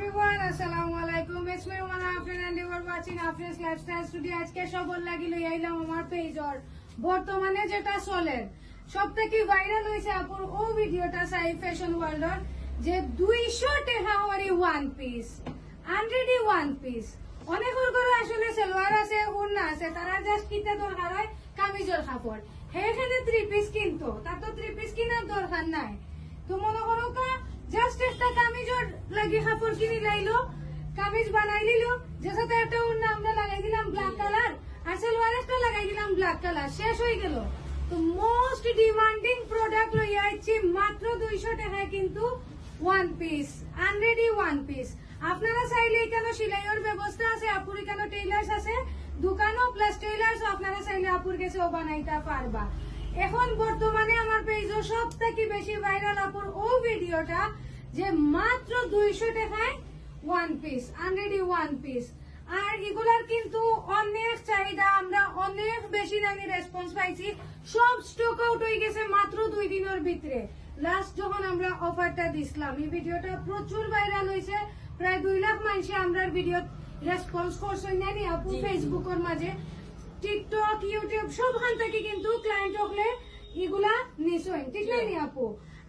everyone, assalamu alaikum. It's me Umar Afrin and you are watching Afrin's Lifestyle Studio. আজকে সবল লাগিল আইলাম আমার পেজর বর্তমানে যেটা চলে সবথেকে ভাইরাল হইছে আপুর ও ভিডিওটা সাই ফ্যাশন ওয়ার্ল্ডর যে 200 টাকা ওয়ারি one piece unready one piece অনেকের ঘরে আসলে সালোয়ার আছে ওড়না আছে তারা জাস্ট কিতে দরকার হয় কামিজের কাপড় হেখানে 3 পিস কিনতো তার তো 3 পিস কেনার দরকার নাই তো মনে করো জাস্ট একটা কামিজের লাগি কাপড় কিনে লাইলো কামিজ বানাই দিল যার সাথে একটা ওড়না আমরা লাগাই দিলাম ব্ল্যাক কালার আর সালোয়ার একটা লাগাই দিলাম ব্ল্যাক কালার শেষ হয়ে গেল তো মোস্ট ডিমান্ডিং প্রোডাক্ট লই আইছি মাত্র 200 টাকায় কিন্তু one piece unready one piece আপনারা চাইলে এখানে সেলাইয়ের ব্যবস্থা আছে আপুর এখানে টেইলার্স আছে দোকানও প্লাস টেইলার্স আপনারা চাইলে আপুর কাছেও বানাইতে পারবা এখন বর্তমানে আমার পেজে সবথেকে বেশি ভাইরাল আপুর ও ভিডিওটা যে মাত্র 200 টাকায় one piece unready one piece আর এগুলার কিন্তু অনেক চাহিদা আমরা অনেক বেশি নানি রেসপন্স পাইছি সব স্টক আউট হয়ে গেছে মাত্র 2 দিনের ভিতরে লাস্ট যখন আমরা অফারটা দিছিলাম এই ভিডিওটা প্রচুর ভাইরাল হয়েছে প্রায় 2 লাখ মানুষ আমরা ভিডিও রেসপন্স করছে নানি আপু ফেসবুকের মাঝে টিকটক ইউটিউব সবখান থেকে কিন্তু ক্লায়েন্ট হলে এগুলা নিশ্চয় ঠিক নাই আপু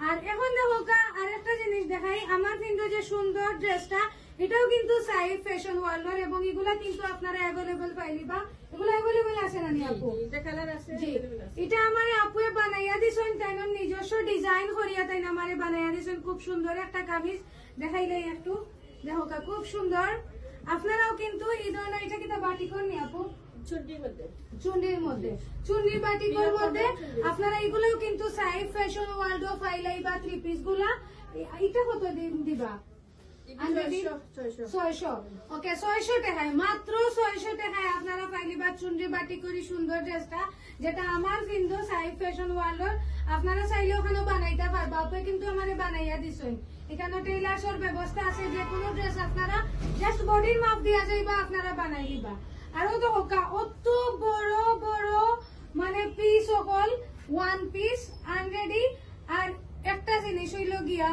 আর এখন দেখো আরেকটা জিনিস দেখাই আমার কিন্তু যে সুন্দর ড্রেসটা এটাও কিন্তু সাইফ ফ্যাশন ওয়ার্ল্ডের এবং এগুলা কিন্তু আপনারা অ্যাভেলেবল পাইলিবা এগুলো অ্যাভেলেবল আছে না আপু এটা আমার আপুয়ে বানাইয়া দিছেন তাই নিজস্ব ডিজাইন করিয়া তাই আমারে বানাইয়া দিছেন খুব সুন্দর একটা কামিজ দেখাইলে একটু দেখো খুব সুন্দর আপনারাও কিন্তু এই ধরনের এটা কিন্তু বাটিকর নি আপু চুন্ডির মধ্যে চুন্ডি বাটিকর মধ্যে আপনারা এগুলোও কিন্তু সাইফ ফ্যাশন ওয়ার্ল্ড অফ আইলাই বা 3 পিস গুলা এটা কত দিবা 600 ওকে 600 টাকায় মাত্র 600 টাকায় আপনারা পাইলিবা চুন্ডি বাটি করি সুন্দর ড্রেসটা যেটা আমার কিন্তু সাইফ ফ্যাশন ওয়ার্ল্ডর আপনারা চাইলে ওখানে বানাইতে পারবা আপনি কিন্তু আমারে বানাইয়া দিছেন এখানে টেইলার্সের ব্যবস্থা আছে যে কোনো ড্রেস আপনারা জাস্ট বডির মাপ দিয়া যাইবা আপনারা বানাই দিবা আর ও দেখা অত বড় বড় মানে পিস সকল ওয়ান পিস আনরেডি আর একটা জিনিস হইল গিয়া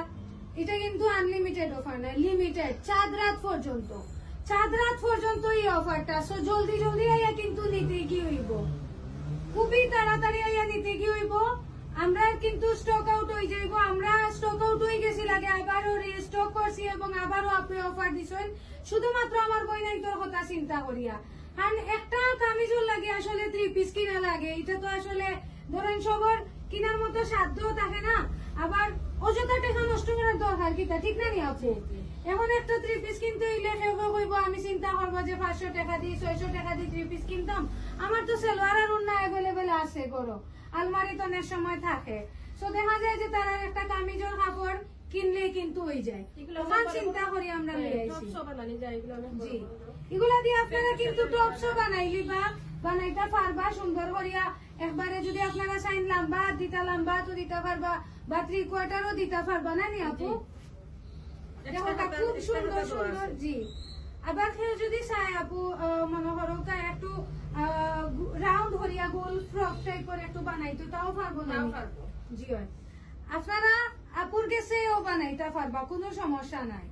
এটা কিন্তু আনলিমিটেড অফার না লিমিটেড চাঁদ রাত পর্যন্ত এই অফারটা সো জলদি জলদি আইয়া কিন্তু নিতে কি হইব খুবই তাড়াতাড়ি আইয়া নিতে কি হইব আমরা কিন্তু স্টক আউট হয়ে যাইব আমরা স্টক আউট হয়ে গেছি লাগে আবারও রিস্টক করছি এবং আবারও আপনি অফার দিছেন শুধুমাত্র আমার বইনাইতর কথা চিন্তা করিয়া কারণ একটা কামিজও লাগে আসলে 3 পিস কিনা লাগে এটা তো আসলে ধরেন সবার কিনার মতো সাধ্যও থাকে না আবার অযথা টাকা নষ্ট করার দরকার কিটা ঠিক না নি আপু এখন একটা 3 পিস কিনতে হইলে কেউ কইব আমি চিন্তা করবো যে 500 টাকা দিয়ে 600 টাকা দিয়ে 3 পিস কিনতাম আমার তো সালোয়ার আর ওড়না অ্যাভেলেবেল আছে গরো আলমারি তো অনেক সময় থাকে সো দেখা যায় যে তারা একটা কামিজের কাপড় কিনলে কিন্তু হয়ে যায় তখন চিন্তা করি আমরা জি এগুলা দিয়ে আপনারা কিন্তু টপসও বানাইলি বা বানাইতে পারবা সুন্দর করিয়া একবারে যদি আপনারা চাইন লম্বা তো দিতে পারবা বা 3/4ও দিতে পারবা না নি আপু খুব সুন্দর সুন্দর জি আবার কেউ যদি চায় আপু মনে করো একটু রাউন্ড হরিয়া গোল ফ্রক টাইপের একটু বানাইতো তাও পারবো না জি আপনারা আপুর কাছেও বানাইতে পারবা কোনো সমস্যা নাই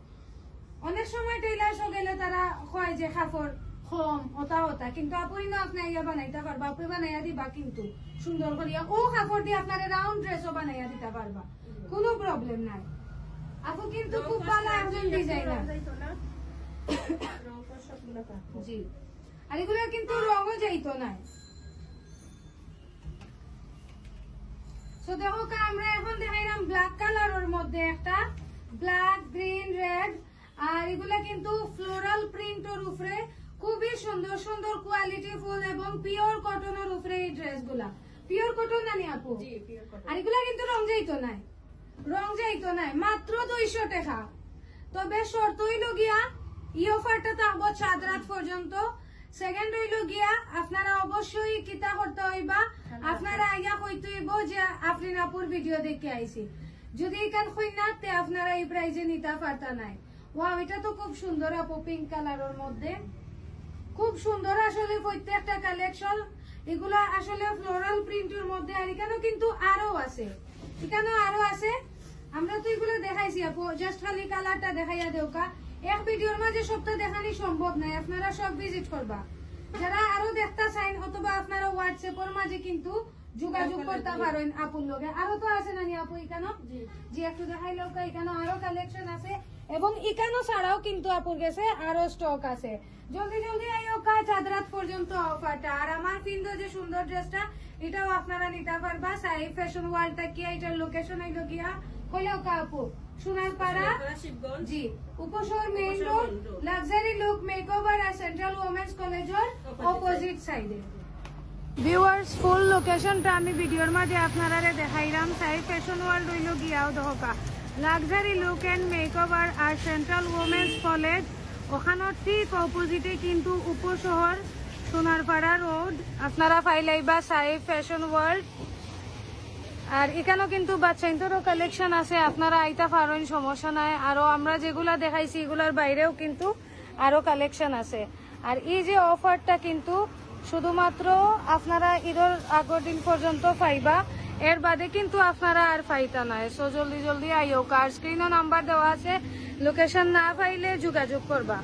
অনেক সময় টেইলার্স গেলে তারা কয় যে কাপড় কম ওটা কিন্তু আপুই না আপনি ইয়া বানাইতে পারবা আপনি বানাইয়া দিবা কিন্তু সুন্দর করিয়া ও কাপড় দিয়ে আপনারা রাউন্ড ড্রেসও বানাইয়া দিতে পারবা কোনো প্রবলেম নাই আপু কিন্তু খুব ভালো একজন ডিজাইনার জি আর এগুলো কিন্তু রঙও যাইতো না তো দেখো আমরা এখন দেখাইলাম ব্ল্যাক কালারের মধ্যে একটা ব্ল্যাক গ্রিন রেড আর এগুলা কিন্তু ফ্লোরাল প্রিন্টের উপরে খুবই সুন্দর সুন্দর কোয়ালিটি ফুল এবং পিওর কটনের উপরে এই ড্রেস গুলা পিওর কটন নানি আপু আর এগুলা কিন্তু রং যাইতো নাই মাত্র 200 টাকা তবে শর্ত হইল গিয়া ই অফারটা থাকবো চাঁদ রাত পর্যন্ত সেকেন্ড হইল গিয়া আপনারা অবশ্যই কিতা করতে হইবা আপনারা আইয়া কইতে হইব যে আপনি আপুর ভিডিও দেখে আইছি যদি এখান কইনাতে আপনারা এই প্রাইজে নিতে পারতা নাই ওয়াও এটা তো খুব সুন্দর আপু পিঙ্ক কালারের মধ্যে খুব সুন্দর আসলে প্রত্যেকটা কালেকশন এগুলা আসলে ফ্লোরাল প্রিন্টের মধ্যে আর এখানেও কিন্তু আরো আছে আমরা তো এগুলো দেখাইছি আপু জাস্ট খালি কালারটা দেখাইয়া দেওকা এক ভিডিওর মাঝে সবটা দেখানি সম্ভব নাই, আপনারা সব ভিজিট করবা। যারা আরো দেখতে চাইন অথবা আপনারা হোয়াটসঅ্যাপের মাঝে কিন্তু যোগাযোগ করতে পারেন আপুর লগে। আরো তো আছে নানি আপু এখানে, জি একটু দেখাই লোক, এখানে আরো কালেকশন আছে এবং এখানে ছাড়াও কিন্তু আপুর গেছে আরো স্টক আছে। জলদি জলদি আইও কাজ চাঁদরাত পর্যন্ত অফারটা। আর আমার কিন্তু যে সুন্দর ড্রেসটা এটাও আপনারা নিতে পারবা। সাইফ ফ্যাশন ওয়ার্ল্ডটা কি, এটার লোকেশন হইলো গিয়া কইলাও কা আপু সোনারপাড়া, জি Upashahar main road, luxury look makeover আর সেন্ট্রাল ওমেন্স কলেজের অপোজিট সাইডে। ভিউয়ার্স ফুল লোকেশনটা আমি ভিডিওর মাঝে আপনারা দেখাইলাম। সাইফ ফ্যাশন ওয়ার্ল্ড হইল গিয়াও দহকা লাক্সারি লুক এন্ড মেকওভার আর সেন্ট্রাল ওমেন্স কলেজ, ওখানোর ঠিক অপোজিটে কিন্তু উপশহর সোনারপাড়া রোড। আপনারা পাইলাইবা সাইফ ফ্যাশন ওয়ার্ল্ড। আর এখানেও কিন্তু বাচ্চাইন্তরও কালেকশন আছে, আপনারা আইতা পারেন, সমস্যা নাই। আরো আমরা যেগুলা দেখাইছি এগুলার বাইরেও কিন্তু আরো কালেকশন আছে। আর এই যে অফারটা কিন্তু শুধুমাত্র আপনারা ঈদের আগের দিন পর্যন্ত পাইবা, এর বাদে কিন্তু আপনারা আর পাইতা নাই। সো জলদি জলদি আইও, কার স্ক্রিনও নাম্বার দেওয়া আছে, লোকেশন না পাইলে যোগাযোগ করবা।